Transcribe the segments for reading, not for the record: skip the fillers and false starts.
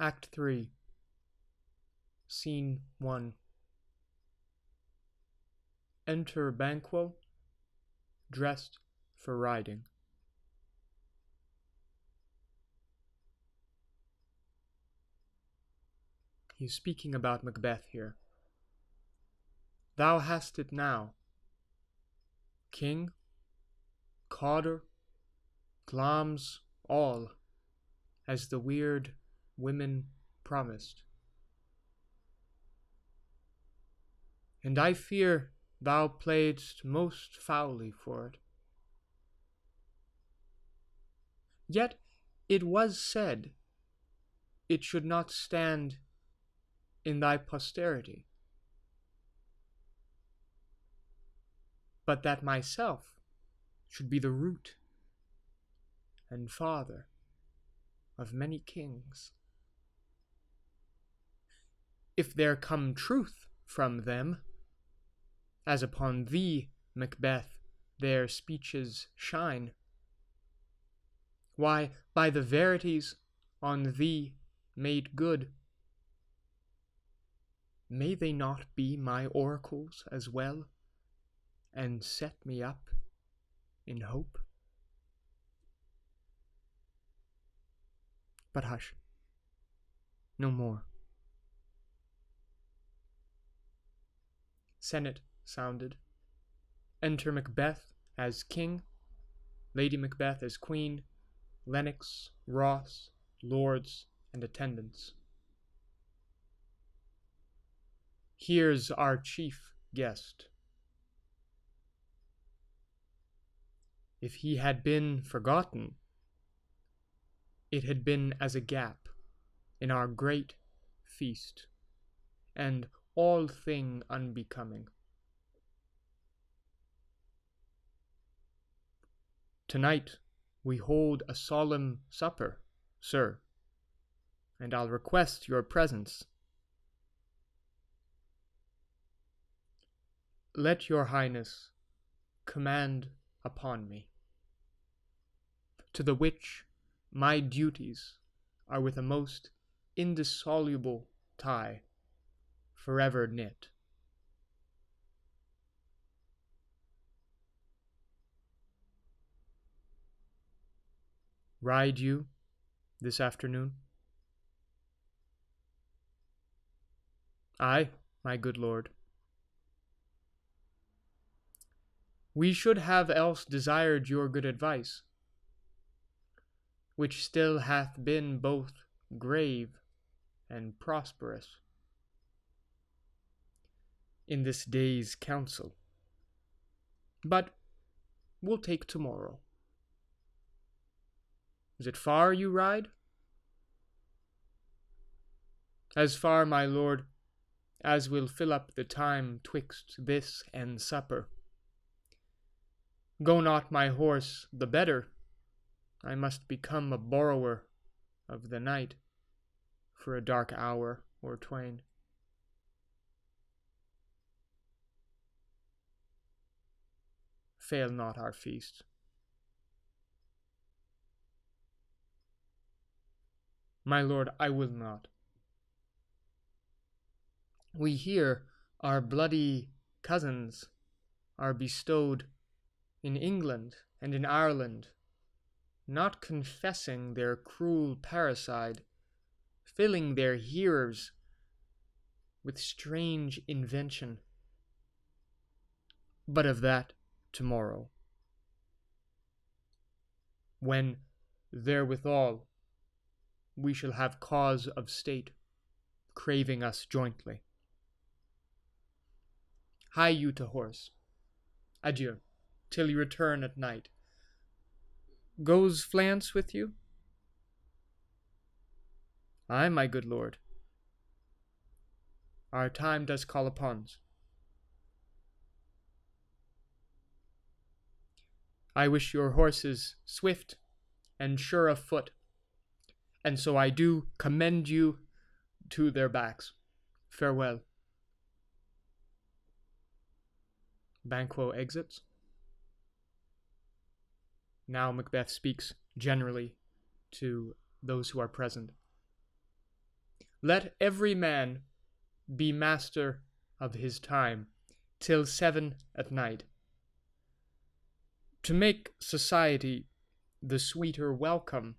Act 3, Scene 1. Enter Banquo, dressed for riding. He's speaking about Macbeth here. Thou hast it now. King, cawder, glamis, all, as the weird women promised. And I fear thou playedst most foully for it. Yet it was said it should not stand in thy posterity, but that myself should be the root and father of many kings. If there come truth from them, as upon thee, Macbeth, their speeches shine, why, by the verities on thee made good, may they not be my oracles as well, and set me up in hope? But hush, no more. Senate sounded. Enter Macbeth as king, Lady Macbeth as queen, Lennox, Ross, lords, and attendants. Here's our chief guest. If he had been forgotten, it had been as a gap in our great feast, and all thing unbecoming. Tonight we hold a solemn supper, sir, and I'll request your presence. Let your highness command upon me, to the which my duties are with a most indissoluble tie forever knit. Ride you this afternoon? Aye, my good lord. We should have else desired your good advice, which still hath been both grave and prosperous in this day's council. But we'll take tomorrow. Is it far you ride? As far, my lord, as will fill up the time twixt this and supper. Go not my horse the better, I must become a borrower of the night for a dark hour or twain. Fail not our feast. My lord, I will not. We here, our bloody cousins, are bestowed in England and in Ireland, not confessing their cruel parricide, filling their hearers with strange invention. But of that tomorrow, when therewithal we shall have cause of state craving us jointly. Hie you to horse. Adieu, till you return at night. Goes Flance with you? Aye, my good lord. Our time does call upon's. I wish your horses swift and sure of foot, and so I do commend you to their backs. Farewell. Banquo exits. Now Macbeth speaks generally to those who are present. Let every man be master of his time till 7 at night. To make society the sweeter welcome,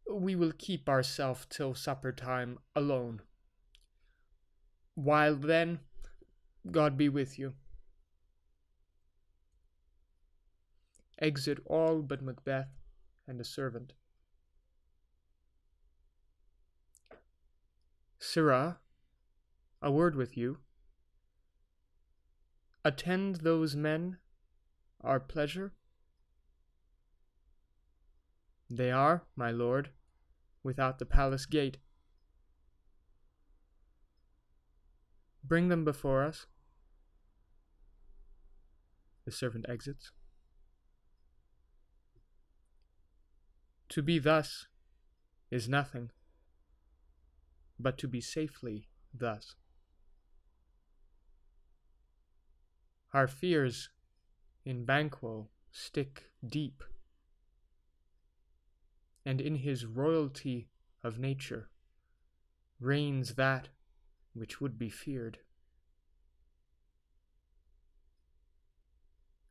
we will keep ourselves till supper time alone. While then, God be with you. Exit all but Macbeth and a servant. Sirrah, a word with you. Attend those men our pleasure? They are, my lord, without the palace gate. Bring them before us. The servant exits. To be thus is nothing, but to be safely thus. Our fears in Banquo stick deep, and in his royalty of nature reigns that which would be feared.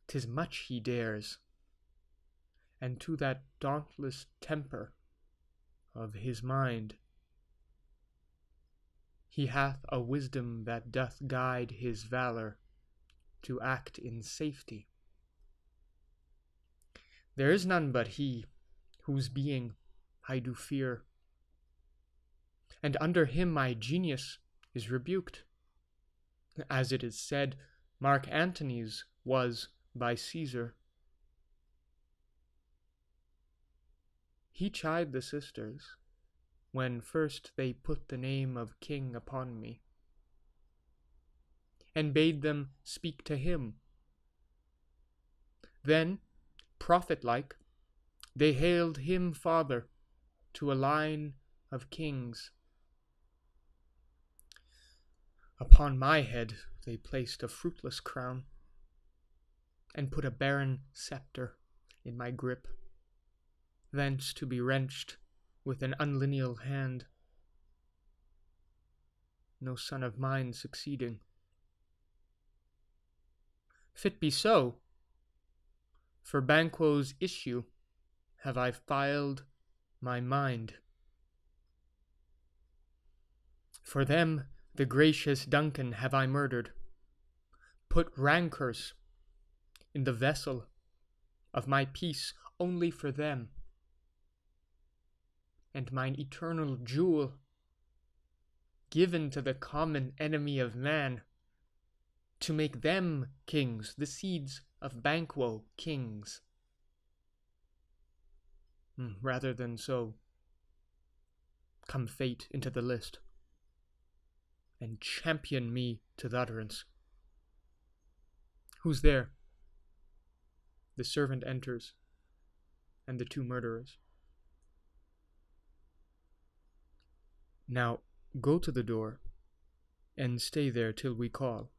'Tis much he dares, and to that dauntless temper of his mind he hath a wisdom that doth guide his valour to act in safety. There is none but he, whose being I do fear, and under him my genius is rebuked, as it is said Mark Antony's was by Caesar. He chid the sisters, when first they put the name of king upon me, and bade them speak to him. Then, prophet-like, they hailed him father to a line of kings. Upon my head they placed a fruitless crown, and put a barren sceptre in my grip, thence to be wrenched with an unlineal hand, no son of mine succeeding. Fit be so, for Banquo's issue have I filed my mind. For them the gracious Duncan have I murdered, put rancours in the vessel of my peace only for them, and mine eternal jewel given to the common enemy of man, to make them kings, the seeds of Banquo kings. Rather than so, come fate into the list, and champion me to the utterance. Who's there? The servant enters, and the two murderers. Now go to the door, and stay there till we call.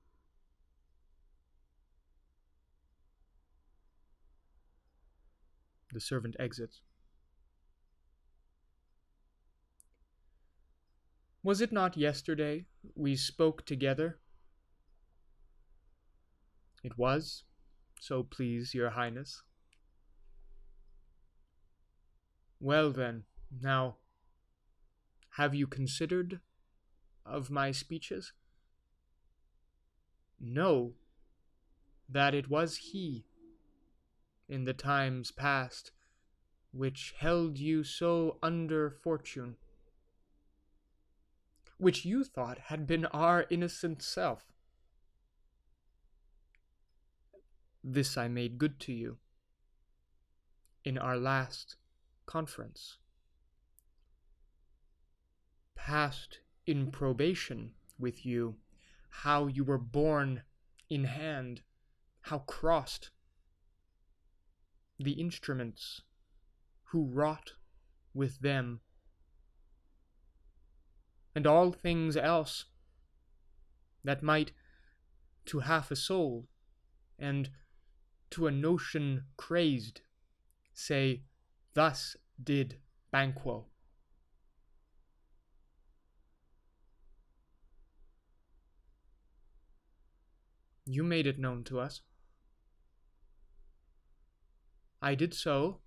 The servant exits. Was it not yesterday we spoke together? It was, so please your highness. Well then, now, have you considered of my speeches? Know that it was he, in the times past, which held you so under fortune, which you thought had been our innocent self. This I made good to you in our last conference. Passed in probation with you, how you were borne in hand, how crossed the instruments who wrought with them, and all things else that might to half a soul and to a notion crazed say, thus did Banquo. You made it known to us. I did so,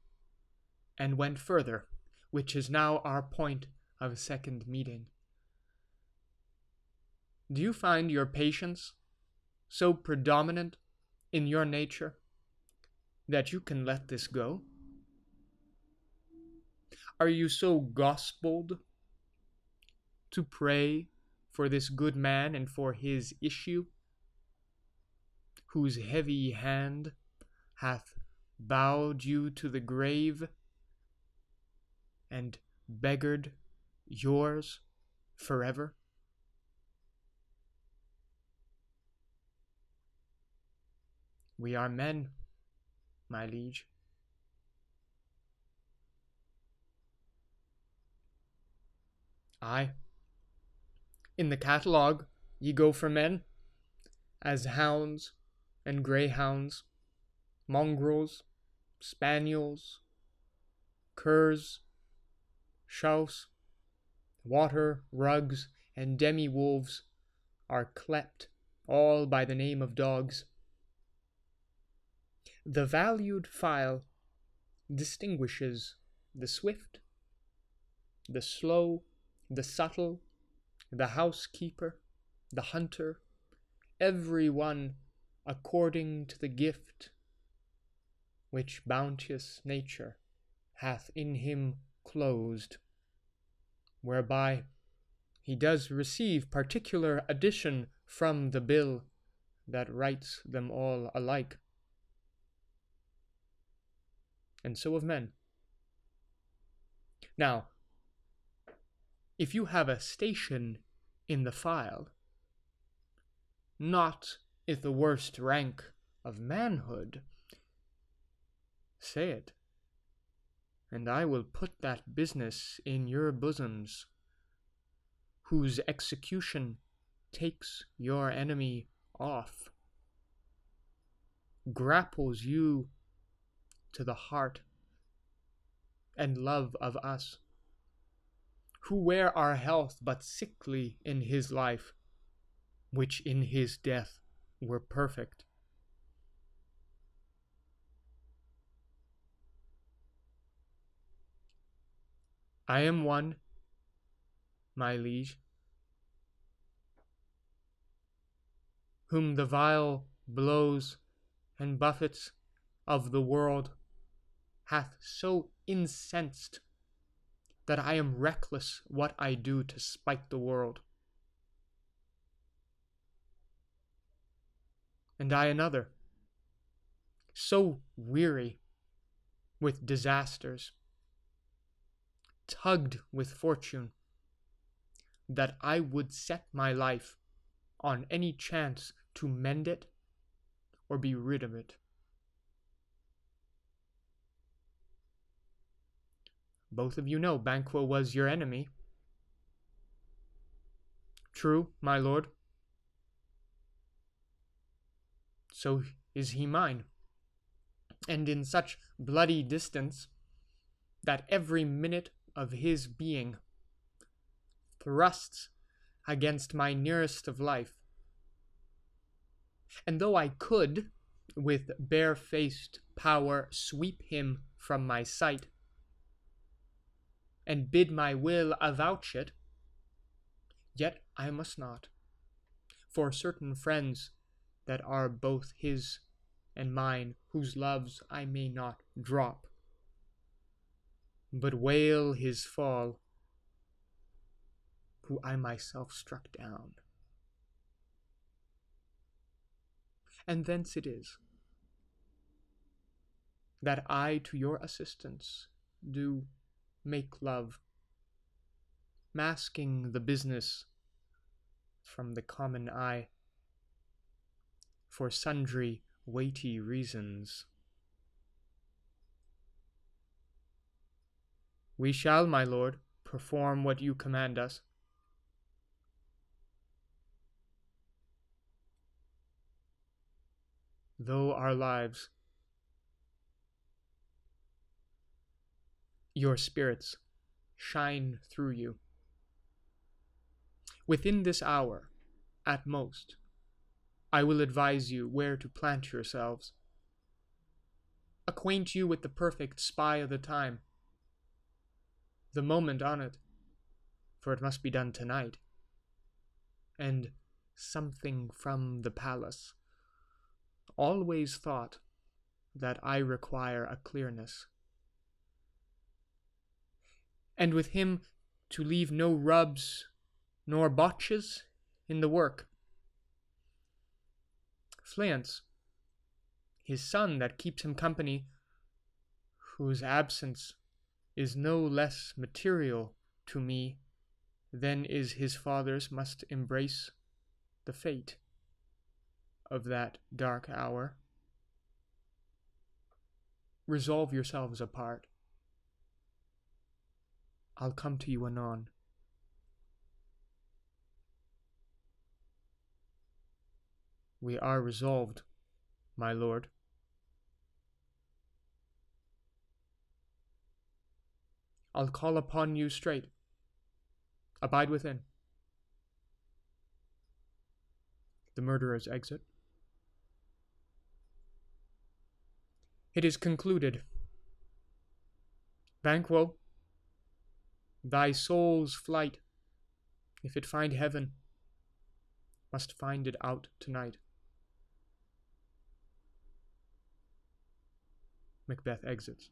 and went further, which is now our point of second meeting. Do you find your patience so predominant in your nature that you can let this go? Are you so gospeled to pray for this good man and for his issue, whose heavy hand hath bowed you to the grave and beggared yours forever? We are men, my liege. Aye, in the catalogue ye go for men, as hounds and greyhounds, mongrels, spaniels, curs, chouse, water, rugs, and demi-wolves are clept all by the name of dogs. The valued file distinguishes the swift, the slow, the subtle, the housekeeper, the hunter, every one according to the gift which bounteous nature hath in him closed, whereby he does receive particular addition from the bill that writes them all alike. And so of men. Now, if you have a station in the file, not in the worst rank of manhood, say it, and I will put that business in your bosoms, whose execution takes your enemy off, grapples you to the heart and love of us, who wear our health but sickly in his life, which in his death were perfect. I am one, my liege, whom the vile blows and buffets of the world hath so incensed that I am reckless what I do to spite the world. And I another, so weary with disasters, tugged with fortune, that I would set my life on any chance to mend it or be rid of it. Both of you know Banquo was your enemy. True, my lord. So is he mine, and in such bloody distance that every minute of his being thrusts against my nearest of life. And though I could, with barefaced power, sweep him from my sight, and bid my will avouch it, yet I must not, for certain friends that are both his and mine, whose loves I may not drop, but wail his fall, who I myself struck down. And thence it is that I to your assistance do make love, masking the business from the common eye, for sundry weighty reasons. We shall, my lord, perform what you command us. Though our lives, your spirits, shine through you. Within this hour, at most, I will advise you where to plant yourselves, acquaint you with the perfect spy of the time, the moment on it, for it must be done tonight, and something from the palace. Always thought that I require a clearness, and with him to leave no rubs nor botches in the work. Fleance, his son that keeps him company, whose absence is no less material to me than is his father's, must embrace the fate of that dark hour. Resolve yourselves apart. I'll come to you anon. We are resolved, my lord. I'll call upon you straight. Abide within. The murderers exit. It is concluded. Banquo, thy soul's flight, if it find heaven, must find it out tonight. Macbeth exits.